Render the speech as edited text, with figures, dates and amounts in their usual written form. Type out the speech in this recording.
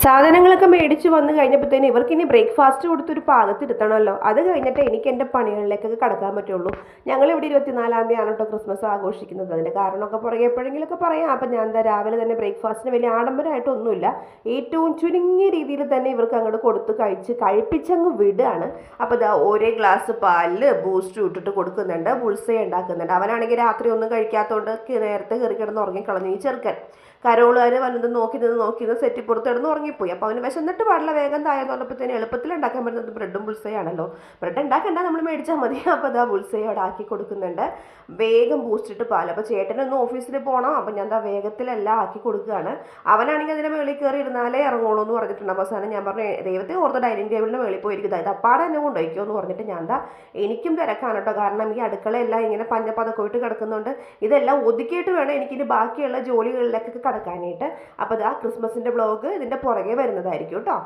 സാധനങ്ങളൊക്കെ മേടിച്ച് വന്നു കഴിഞ്ഞപ്പോഴത്തേന് ഇവർക്കിനി ബ്രേക്ക്ഫാസ്റ്റ് കൊടുത്തൊരു പാകത്തിരുത്തണമല്ലോ. അത് കഴിഞ്ഞിട്ട് എനിക്ക് എൻ്റെ പണികളിലേക്കൊക്കെ കടക്കാൻ പറ്റുള്ളൂ. ഞങ്ങളിവിടെ 24-ാം തീയതിയാണ് കേട്ടോ ക്രിസ്മസ് ആഘോഷിക്കുന്നത്. അതിൻ്റെ കാരണമൊക്കെ പുറകെ എപ്പോഴെങ്കിലുമൊക്കെ പറയാം. അപ്പം ഞാൻ എന്താ രാവിലെ തന്നെ ബ്രേക്ക്ഫാസ്റ്റിന് വലിയ ആഡംബരമായിട്ടൊന്നുമില്ല, ഏറ്റവും ചുരുങ്ങിയ രീതിയിൽ തന്നെ ഇവർക്ക് അങ്ങോട്ട് കൊടുത്ത് കഴിപ്പിച്ചങ്ങ് വിടുകയാണ്. അപ്പോൾ ഇതാ ഒരേ ഗ്ലാസ് പാലിൽ ബൂസ്റ്റ് ഇട്ടിട്ട് കൊടുക്കുന്നുണ്ട്, ബുൾസൈ ഉണ്ടാക്കുന്നുണ്ട്. അവനാണെങ്കിൽ രാത്രി ഒന്നും കഴിക്കാത്തതുകൊണ്ട് നേരത്തെ കയറി കിടന്ന് ഉറങ്ങിക്കളഞ്ഞു ഈ ചെറുക്കൻ. കരോളുകാർ വന്നത് നോക്കി നിന്ന് സെറ്റി പുറത്തിടന്ന് ഉറങ്ങിപ്പോയി. അപ്പോൾ അവന് വിശന്നിട്ട് പാടില്ല, വേഗം തായെന്ന് പറഞ്ഞപ്പോഴത്തേന് എളുപ്പത്തിൽ ഉണ്ടാക്കാൻ പറ്റുന്നത് ബ്രെഡും ബുൾസയാണല്ലോ. ബ്രെഡ് ഉണ്ടാക്കണ്ട, നമ്മൾ മേടിച്ചാൽ മതി. അപ്പോൾ അതാ ബുൾസൈ അവിടെ ആക്കി കൊടുക്കുന്നുണ്ട്. വേഗം ബൂസ്റ്റിട്ട് പാൽ. അപ്പോൾ ചേട്ടനൊന്ന് ഓഫീസിൽ പോകണം, അപ്പോൾ ഞാൻ എന്താ വേഗത്തിലെല്ലാം ആക്കി കൊടുക്കുകയാണ്. അവനാണെങ്കിൽ അതിൻ്റെ മേളിൽ കയറി ഇരുന്നാലേ ഇറങ്ങുള്ളൂ എന്ന് പറഞ്ഞിട്ടുണ്ട്. അവസാനം ഞാൻ പറഞ്ഞു, ദൈവത്തെ ഓർത്ത് ഡൈനിങ് ടേബിളിന് മേളിൽ പോയിരിക്കുന്നത്, ഇത് അപ്പാടെ എന്നെ കൊണ്ടുപോയിക്കോ എന്ന് പറഞ്ഞിട്ട് ഞാൻ എന്താ എനിക്കും തിരക്കാണ് കേട്ടോ. കാരണം ഈ അടുക്കളയെല്ലാം ഇങ്ങനെ പതക്കോയിട്ട് കിടക്കുന്നുണ്ട്. ഇതെല്ലാം ഒതുക്കിയിട്ട് വേണം എനിക്കിനി ബാക്കിയുള്ള ജോലികളിലേക്കൊക്കെ കടക്കാനായിട്ട്. അപ്പോൾ ഇതാ ക്രിസ്മസിൻ്റെ വ്ളോഗ് ഇതിൻ്റെ പുറകെ വരുന്നതായിരിക്കും കേട്ടോ.